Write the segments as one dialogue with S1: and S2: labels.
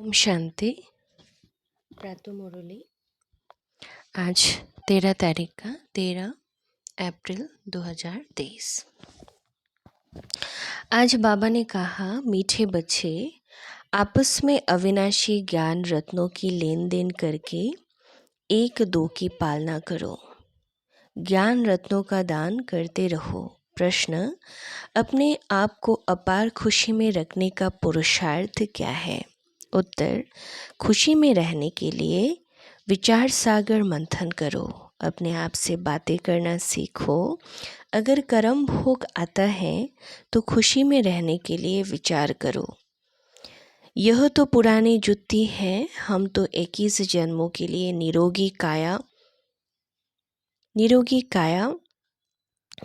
S1: ओम शांति। प्रातः मुरली आज 13 तारीख का 13 अप्रैल 2023। आज बाबा ने कहा, मीठे बच्चे, आपस में अविनाशी ज्ञान रत्नों की लेन देन करके एक दो की पालना करो। ज्ञान रत्नों का दान करते रहो। प्रश्न, अपने आप को अपार खुशी में रखने का पुरुषार्थ क्या है? उत्तर, खुशी में रहने के लिए विचार सागर मंथन करो। अपने आप से बातें करना सीखो। अगर कर्म भोग आता है तो खुशी में रहने के लिए विचार करो। यह तो पुरानी जुत्ती है, हम तो 21 जन्मों के लिए निरोगी काया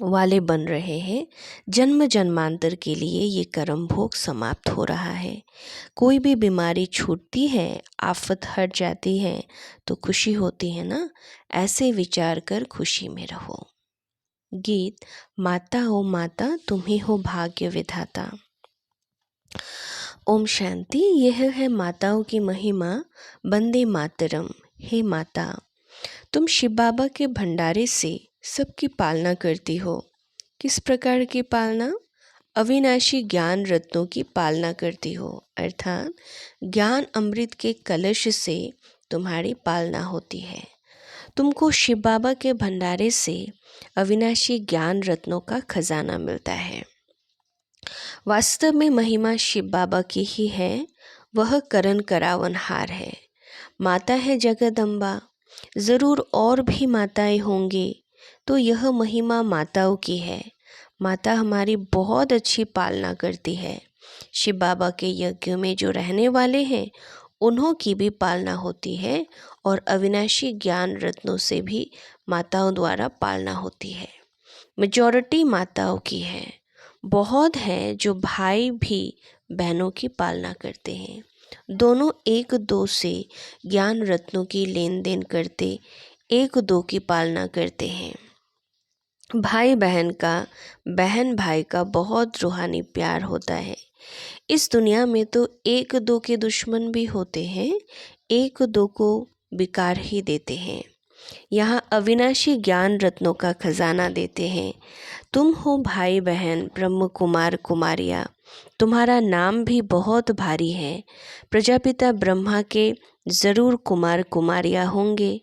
S1: वाले बन रहे हैं। जन्म जन्मांतर के लिए ये कर्म भोग समाप्त हो रहा है। कोई भी बीमारी छूटती है, आफत हट जाती है तो खुशी होती है ना। ऐसे विचार कर खुशी में रहो। गीत, माता हो माता, तुम ही हो भाग्य विधाता। ओम शांति। यह है माताओं की महिमा। वंदे मातरम। हे माता, तुम शिव बाबा के भंडारे से सबकी पालना करती हो। किस प्रकार की पालना? अविनाशी ज्ञान रत्नों की पालना करती हो, अर्थात ज्ञान अमृत के कलश से तुम्हारी पालना होती है। तुमको शिव बाबा के भंडारे से अविनाशी ज्ञान रत्नों का खजाना मिलता है। वास्तव में महिमा शिव बाबा की ही है। वह करण करावनहार है। माता है जगदम्बा। ज़रूर और भी माताएं होंगी, तो यह महिमा माताओं की है। माता हमारी बहुत अच्छी पालना करती है। शिव बाबा के यज्ञ में जो रहने वाले हैं, उन्हों की भी पालना होती है और अविनाशी ज्ञान रत्नों से भी माताओं द्वारा पालना होती है। मेजॉरिटी माताओं की है। बहुत है जो भाई भी बहनों की पालना करते हैं। दोनों एक दो से ज्ञान रत्नों की लेन देन करते एक दो की पालना करते हैं। भाई बहन का, बहन भाई का बहुत रूहानी प्यार होता है। इस दुनिया में तो एक दो के दुश्मन भी होते हैं, एक दो को बिकार ही देते हैं। यहाँ अविनाशी ज्ञान रत्नों का खजाना देते हैं। तुम हो भाई बहन ब्रह्म कुमार कुमारियाँ। तुम्हारा नाम भी बहुत भारी है। प्रजापिता ब्रह्मा के ज़रूर कुमार कुमारियाँ होंगे।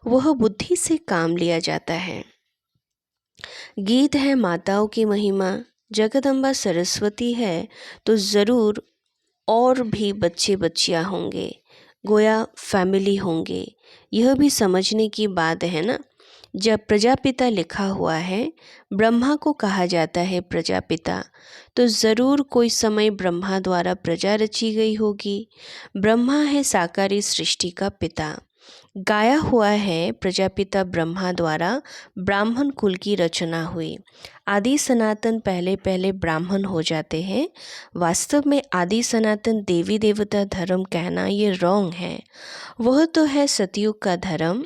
S1: वह बुद्धि से काम लिया जाता है। गीत है माताओं की महिमा। जगदम्बा सरस्वती है तो ज़रूर और भी बच्चे बच्चियाँ होंगे, गोया फैमिली होंगे। यह भी समझने की बात है ना। जब प्रजापिता लिखा हुआ है, ब्रह्मा को कहा जाता है प्रजापिता, तो ज़रूर कोई समय ब्रह्मा द्वारा प्रजा रची गई होगी। ब्रह्मा है साकारी सृष्टि का पिता। गाया हुआ है प्रजापिता ब्रह्मा द्वारा ब्राह्मण कुल की रचना हुई। आदि सनातन पहले पहले ब्राह्मण हो जाते हैं। वास्तव में आदि सनातन देवी देवता धर्म कहना ये रॉन्ग है। वह तो है सतयुग का धर्म।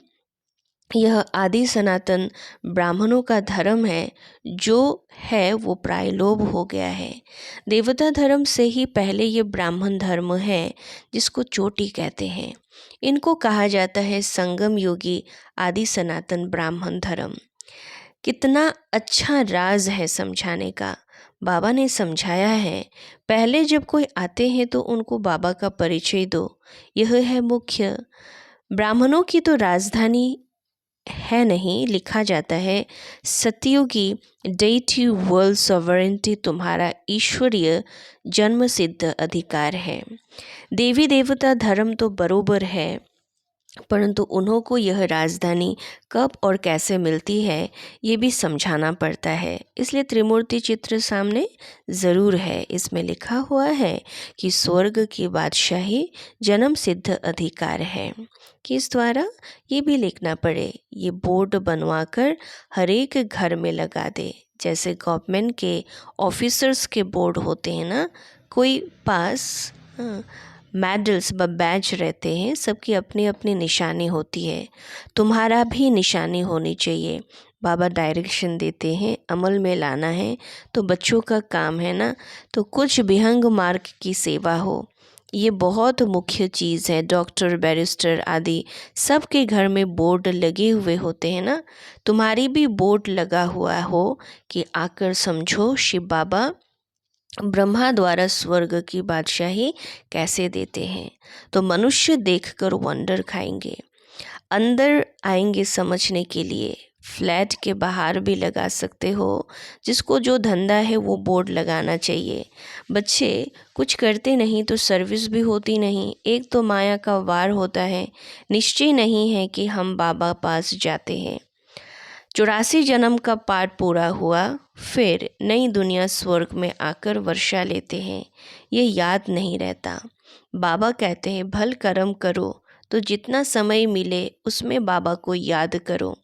S1: यह आदि सनातन ब्राह्मणों का धर्म है, जो है वो प्रायलोभ हो गया है। देवता धर्म से ही पहले ये ब्राह्मण धर्म है, जिसको चोटी कहते हैं। इनको कहा जाता है संगम योगी आदि सनातन ब्राह्मण धर्म। कितना अच्छा राज है समझाने का। बाबा ने समझाया है, पहले जब कोई आते हैं तो उनको बाबा का परिचय दो। यह है मुख्य। ब्राह्मणों की तो राजधानी है नहीं, लिखा जाता है सतयुगी डेटी वर्ल्ड सॉवरेंटी तुम्हारा ईश्वरीय जन्म सिद्ध अधिकार है। देवी देवता धर्म तो बरोबर है, परंतु उन्हों को यह राजधानी कब और कैसे मिलती है ये भी समझाना पड़ता है। इसलिए त्रिमूर्ति चित्र सामने ज़रूर है। इसमें लिखा हुआ है कि स्वर्ग की बादशाही जन्म सिद्ध अधिकार है। किस द्वारा? ये भी लिखना पड़े। ये बोर्ड बनवा कर हर एक घर में लगा दे। जैसे गवर्नमेंट के ऑफिसर्स के बोर्ड होते हैं ना, कोई पास मेडल्स व बैज रहते हैं, सबकी अपनी अपनी निशानी होती है। तुम्हारा भी निशानी होनी चाहिए। बाबा डायरेक्शन देते हैं, अमल में लाना है तो बच्चों का काम है ना। तो कुछ विहंग मार्ग की सेवा हो, ये बहुत मुख्य चीज़ है। डॉक्टर, बैरिस्टर आदि सबके घर में बोर्ड लगे हुए होते हैं ना। तुम्हारी भी बोर्ड लगा हुआ हो कि आकर समझो शिव बाबा ब्रह्मा द्वारा स्वर्ग की बादशाही कैसे देते हैं। तो मनुष्य देखकर वंडर खाएंगे, अंदर आएंगे समझने के लिए। फ्लैट के बाहर भी लगा सकते हो, जिसको जो धंधा है वो बोर्ड लगाना चाहिए। बच्चे कुछ करते नहीं तो सर्विस भी होती नहीं। एक तो माया का वार होता है, निश्चय नहीं है कि हम बाबा पास जाते हैं। 84 जन्म का पाठ पूरा हुआ, फिर नई दुनिया स्वर्ग में आकर वर्षा लेते हैं। ये याद नहीं रहता। बाबा कहते हैं भल कर्म करो, तो जितना समय मिले उसमें बाबा को याद करो।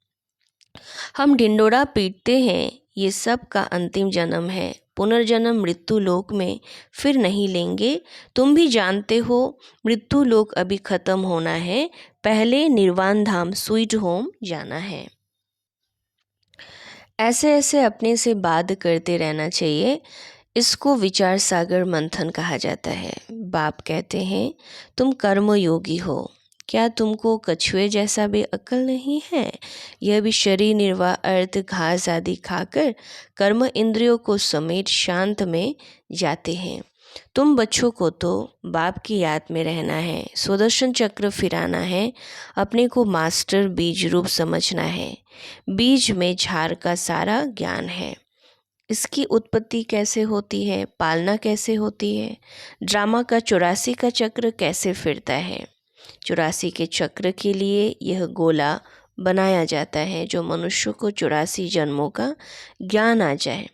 S1: हम ढिंडोरा पीटते हैं, ये सब का अंतिम जन्म है। पुनर्जन्म मृत्यु लोक में फिर नहीं लेंगे। तुम भी जानते हो मृत्यु लोक अभी खत्म होना है, पहले निर्वाण धाम स्वीट होम जाना है। ऐसे ऐसे अपने से बात करते रहना चाहिए। इसको विचार सागर मंथन कहा जाता है। बाप कहते हैं तुम कर्मयोगी हो, क्या तुमको कछुए जैसा भी अक्ल नहीं है? यह भी शरीर निर्वाह अर्थ घास आदि खाकर कर्म इंद्रियों को समेट शांत में जाते हैं। तुम बच्चों को तो बाप की याद में रहना है, सुदर्शन चक्र फिराना है, अपने को मास्टर बीज रूप समझना है। बीज में झाड़ का सारा ज्ञान है। इसकी उत्पत्ति कैसे होती है, पालना कैसे होती है, ड्रामा का 84 का चक्र कैसे फिरता है। 84 के चक्र के लिए यह गोला बनाया जाता है, जो मनुष्य को 84 जन्मों का ज्ञान आ जाए।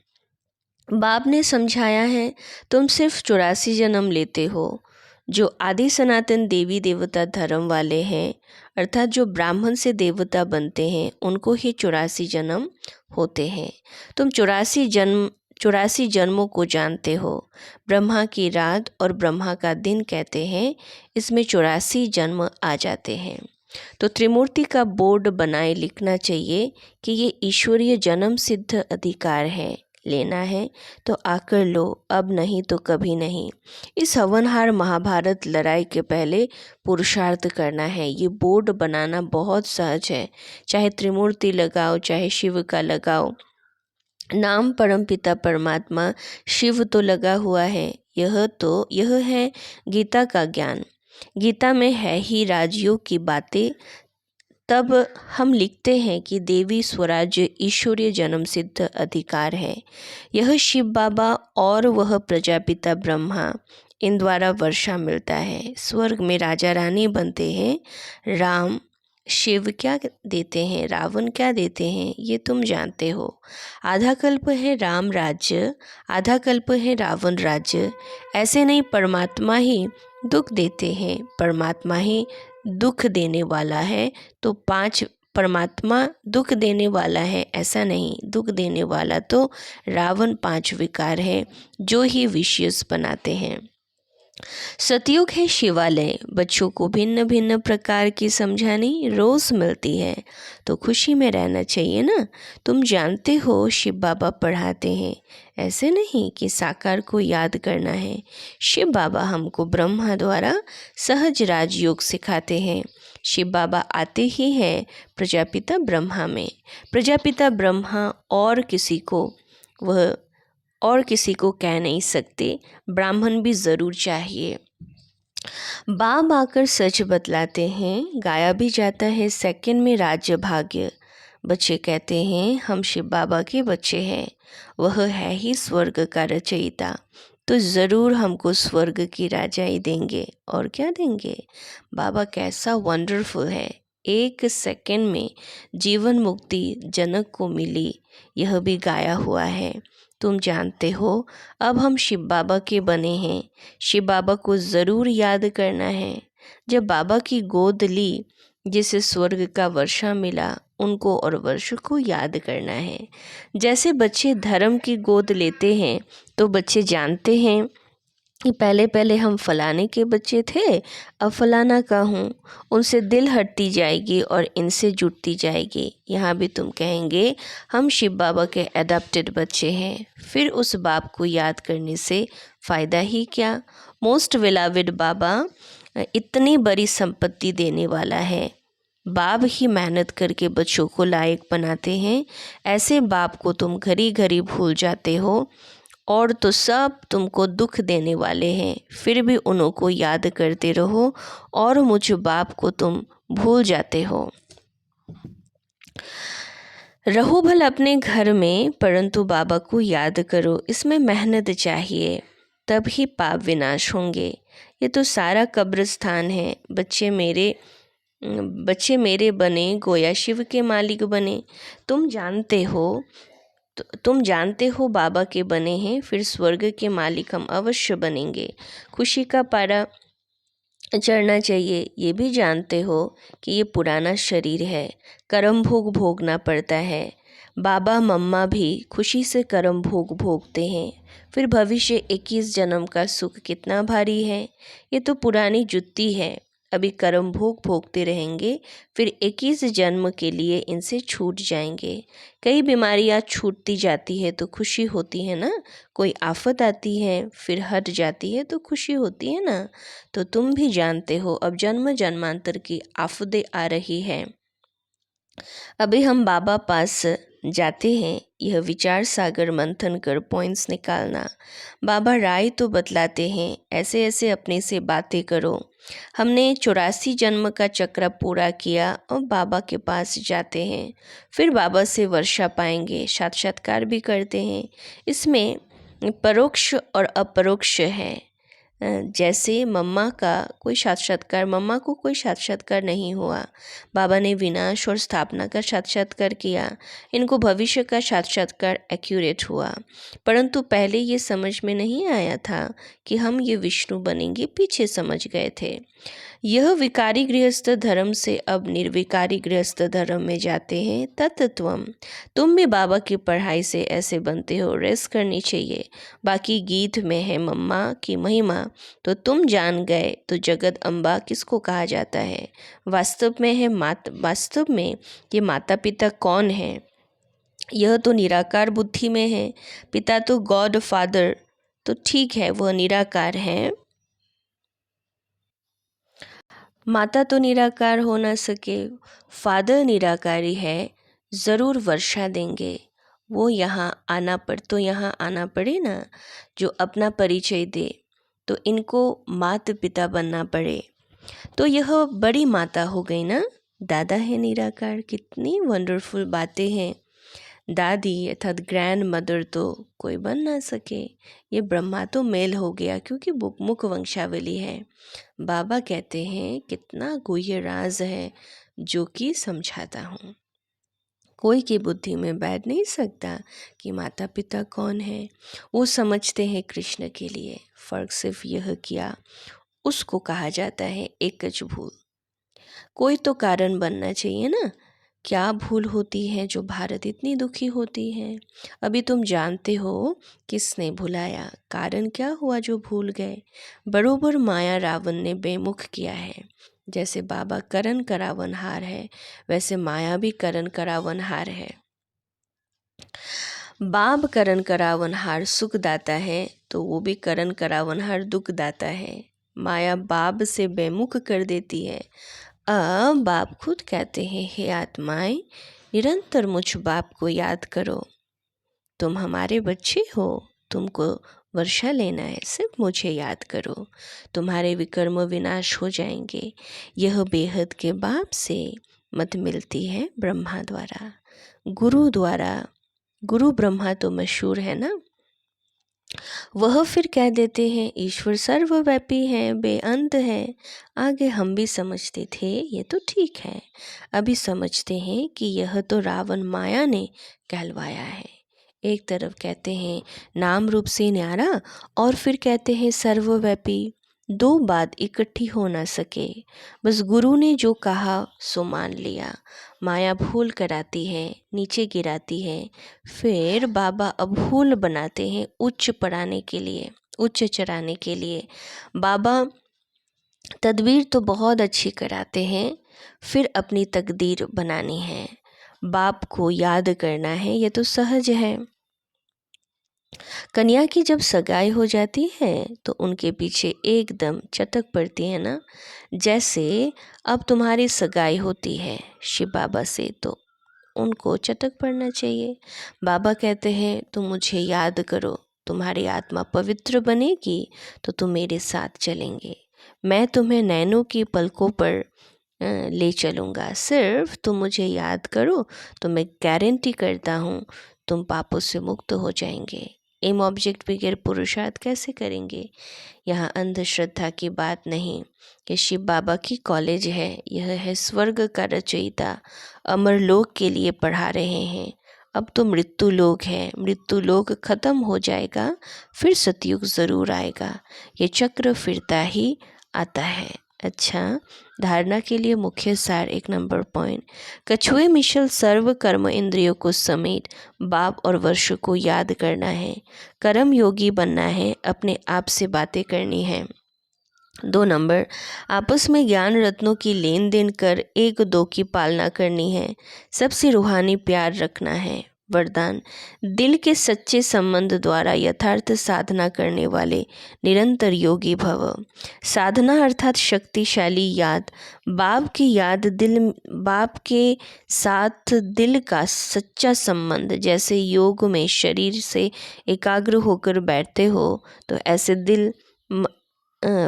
S1: बाप ने समझाया है तुम सिर्फ 84 जन्म लेते हो। जो आदि सनातन देवी देवता धर्म वाले हैं, अर्थात जो ब्राह्मण से देवता बनते हैं, उनको ही 84 जन्म होते हैं। तुम 84 जन्मों को जानते हो। ब्रह्मा की रात और ब्रह्मा का दिन कहते हैं, इसमें 84 जन्म आ जाते हैं। तो त्रिमूर्ति का बोर्ड बनाए लिखना चाहिए कि ये ईश्वरीय जन्म सिद्ध अधिकार है, लेना है तो आकर लो, अब नहीं तो कभी नहीं। इस हवनहार महाभारत लड़ाई के पहले पुरुषार्थ करना है। ये बोर्ड बनाना बहुत सहज है, चाहे त्रिमूर्ति लगाओ चाहे शिव का लगाओ। नाम परमपिता परमात्मा शिव तो लगा हुआ है। यह है गीता का ज्ञान। गीता में है ही राजयोग की बातें। तब हम लिखते हैं कि देवी स्वराज्य ईश्वरीय जन्म सिद्ध अधिकार है। यह शिव बाबा और वह प्रजापिता ब्रह्मा, इन द्वारा वर्षा मिलता है। स्वर्ग में राजा रानी बनते हैं। राम शिव क्या देते हैं, रावण क्या देते हैं, ये तुम जानते हो। आधा कल्प है राम राज्य, आधा कल्प है रावण राज्य। ऐसे नहीं, परमात्मा ही दुख देते हैं, परमात्मा ही दुख देने वाला है। तो 5 परमात्मा दुख देने वाला है ऐसा नहीं, दुख देने वाला तो रावण 5 विकार है, जो ही विशेष बनाते हैं। सतयुग है शिवालय। बच्चों को भिन्न भिन्न प्रकार की समझानी रोज मिलती है, तो खुशी में रहना चाहिए ना। तुम जानते हो शिव बाबा पढ़ाते हैं, ऐसे नहीं कि साकार को याद करना है। शिव बाबा हमको ब्रह्मा द्वारा सहज राजयोग सिखाते हैं। शिव बाबा आते ही हैं प्रजापिता ब्रह्मा में। प्रजापिता ब्रह्मा और किसी को कह नहीं सकते, ब्राह्मण भी ज़रूर चाहिए। बाप आकर सच बतलाते हैं, गाया भी जाता है सेकंड में राज्य भाग्य। बच्चे कहते हैं हम शिव बाबा के बच्चे हैं, वह है ही स्वर्ग का रचयिता, तो ज़रूर हमको स्वर्ग की राजाई देंगे। और क्या देंगे? बाबा कैसा वंडरफुल है। 1 सेकंड में जीवन मुक्ति जनक को मिली, यह भी गाया हुआ है। तुम जानते हो अब हम शिव बाबा के बने हैं। शिव बाबा को ज़रूर याद करना है। जब बाबा की गोद ली, जिसे स्वर्ग का वर्षा मिला, उनको और वर्ष को याद करना है। जैसे बच्चे धर्म की गोद लेते हैं, तो बच्चे जानते हैं कि पहले पहले हम फलाने के बच्चे थे, अब फलाना का हूँ। उनसे दिल हटती जाएगी और इनसे जुटती जाएगी। यहाँ भी तुम कहेंगे हम शिव बाबा के एडॉप्टेड बच्चे हैं। फिर उस बाप को याद करने से फ़ायदा ही क्या? मोस्ट बिलवड बाबा इतनी बड़ी संपत्ति देने वाला है। बाप ही मेहनत करके बच्चों को लायक बनाते हैं। ऐसे बाप को तुम घड़ी घड़ी भूल जाते हो और तो सब तुमको दुख देने वाले हैं, फिर भी उन्हों को याद करते रहो और मुझ बाप को तुम भूल जाते हो। रहो भल अपने घर में, परंतु बाबा को याद करो। इसमें मेहनत चाहिए, तब ही पाप विनाश होंगे। ये तो सारा कब्रिस्तान है। बच्चे मेरे बने, गोया शिव के मालिक बने। तुम जानते हो बाबा के बने हैं, फिर स्वर्ग के मालिक हम अवश्य बनेंगे। खुशी का पारा चढ़ना चाहिए। ये भी जानते हो कि ये पुराना शरीर है, कर्म भोग भोगना पड़ता है। बाबा मम्मा भी खुशी से कर्म भोग भोगते हैं। फिर भविष्य 21 जन्म का सुख कितना भारी है। ये तो पुरानी जुत्ती है, अभी कर्म भोग भोगते रहेंगे, फिर 21 जन्म के लिए इनसे छूट जाएंगे। कई बीमारियां छूटती जाती है तो खुशी होती है ना। कोई आफत आती है फिर हट जाती है तो खुशी होती है ना। तो तुम भी जानते हो अब जन्म जन्मांतर की आफतें आ रही है। अभी हम बाबा पास जाते हैं, यह विचार सागर मंथन कर पॉइंट्स निकालना। बाबा राय तो बतलाते हैं, ऐसे ऐसे अपने से बातें करो। हमने 84 जन्म का चक्र पूरा किया और बाबा के पास जाते हैं, फिर बाबा से वर्षा पाएंगे, साक्षात्कार भी करते हैं। इसमें परोक्ष और अपरोक्ष है। जैसे मम्मा को कोई साक्षात्कार नहीं हुआ, बाबा ने विनाश और स्थापना का साक्षात्कार किया। इनको भविष्य का साक्षात्कार एक्यूरेट हुआ, परंतु पहले ये समझ में नहीं आया था कि हम ये विष्णु बनेंगे, पीछे समझ गए थे। यह विकारी गृहस्थ धर्म से अब निर्विकारी गृहस्थ धर्म में जाते हैं। तत्त्वम तुम भी बाबा की पढ़ाई से ऐसे बनते हो, रेस्ट करनी चाहिए। बाकी गीत में है मम्मा की महिमा, तो तुम जान गए तो जगत अम्बा किसको कहा जाता है। वास्तव में ये माता पिता कौन है? यह तो निराकार बुद्धि में है। पिता तो गॉड फादर, तो ठीक है वह निराकार है। माता तो निराकार हो ना सके, फादर निराकारी है, ज़रूर वर्षा देंगे। वो यहाँ आना पड़े ना, जो अपना परिचय दे, तो इनको माता पिता बनना पड़े। तो यह बड़ी माता हो गई ना। दादा है निराकार, कितनी वंडरफुल बातें हैं। दादी अर्थात ग्रैंड मदर तो कोई बन ना सके। ये ब्रह्मा तो मेल हो गया क्योंकि मुख वंशावली है। बाबा कहते हैं कितना गुह्य राज है जो कि समझाता हूँ। कोई की बुद्धि में बैठ नहीं सकता कि माता पिता कौन है। वो समझते हैं कृष्ण के लिए। फर्क सिर्फ यह किया उसको कहा जाता है एकच भूल। कोई तो कारण बनना चाहिए ना। क्या भूल होती है जो भारत इतनी दुखी होती है? अभी तुम जानते हो किसने भुलाया, कारण क्या हुआ जो भूल गए। बरोबर माया रावण ने बेमुख किया है। जैसे बाबा करण करावनहार है, वैसे माया भी करण करावनहार है। बाप करण करावनहार सुख दाता है, तो वो भी करण करावनहार दुख दाता है। माया बाप से बेमुख कर देती है। अब बाप खुद कहते हैं, हे आत्माएं, निरंतर मुझ बाप को याद करो। तुम हमारे बच्चे हो, तुमको वर्षा लेना है, सिर्फ मुझे याद करो, तुम्हारे विकर्म विनाश हो जाएंगे। यह बेहद के बाप से मत मिलती है ब्रह्मा द्वारा, गुरु द्वारा। गुरु ब्रह्मा तो मशहूर है ना। वह फिर कह देते हैं ईश्वर सर्वव्यापी है, बेअंत है। आगे हम भी समझते थे ये तो ठीक है, अभी समझते हैं कि यह तो रावण माया ने कहलवाया है। एक तरफ कहते हैं नाम रूप से न्यारा और फिर कहते हैं सर्वव्यापी। दो बात इकट्ठी हो ना सके। बस गुरु ने जो कहा सो मान लिया। माया भूल कराती है, नीचे गिराती है, फिर बाबा अभूल बनाते हैं उच्च पढ़ाने के लिए, उच्च चढ़ाने के लिए। बाबा तदबीर तो बहुत अच्छी कराते हैं, फिर अपनी तकदीर बनानी है। बाप को याद करना है, ये तो सहज है। कन्या की जब सगाई हो जाती है तो उनके पीछे एकदम चटक पड़ती है ना। जैसे अब तुम्हारी सगाई होती है शिव बाबा से तो उनको चटक पड़ना चाहिए। बाबा कहते हैं तुम मुझे याद करो, तुम्हारी आत्मा पवित्र बनेगी तो तुम मेरे साथ चलेंगे। मैं तुम्हें नैनों की पलकों पर ले चलूँगा। सिर्फ तुम मुझे याद करो तो मैं गारंटी करता हूँ तुम पापों से मुक्त हो जाएंगे। एम ऑब्जेक्ट बगैर पुरुषार्थ कैसे करेंगे? यहाँ अंधश्रद्धा की बात नहीं कि शिव बाबा की कॉलेज है, यह है स्वर्ग का रचयिता, अमर लोक के लिए पढ़ा रहे हैं। अब तो मृत्यु लोक है, मृत्यु लोक खत्म हो जाएगा, फिर सतयुग ज़रूर आएगा। ये चक्र फिरता ही आता है। अच्छा, धारणा के लिए मुख्य सार 1 नंबर पॉइंट, कछुए मिशल सर्व कर्म इंद्रियों को समेट बाप और वर्ष को याद करना है, कर्म योगी बनना है, अपने आप से बातें करनी है। 2 नंबर, आपस में ज्ञान रत्नों की लेन देन कर एक दो की पालना करनी है, सबसे रूहानी प्यार रखना है। वरदान, दिल के सच्चे संबंध द्वारा यथार्थ साधना करने वाले निरंतर योगी भव। साधना अर्थात शक्तिशाली याद, बाप की याद, बाप के साथ दिल का सच्चा संबंध। जैसे योग में शरीर से एकाग्र होकर बैठते हो तो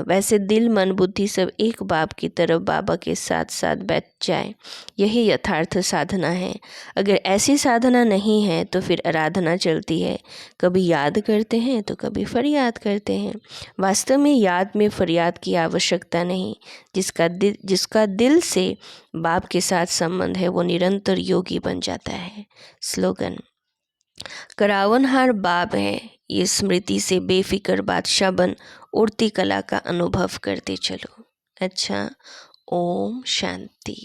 S1: वैसे दिल मन बुद्धि सब एक बाप की तरफ बाबा के साथ साथ बैठ जाए, यही यथार्थ साधना है। अगर ऐसी साधना नहीं है तो फिर आराधना चलती है, कभी याद करते हैं तो कभी फरियाद करते हैं। वास्तव में याद में फरियाद की आवश्यकता नहीं। जिसका दिल से बाप के साथ संबंध है वो निरंतर योगी बन जाता है। स्लोगन, करावनहार बाप है, ये स्मृति से बेफिक्र बादशाह बन उड़ती कला का अनुभव करते चलो। अच्छा, ओम शांति।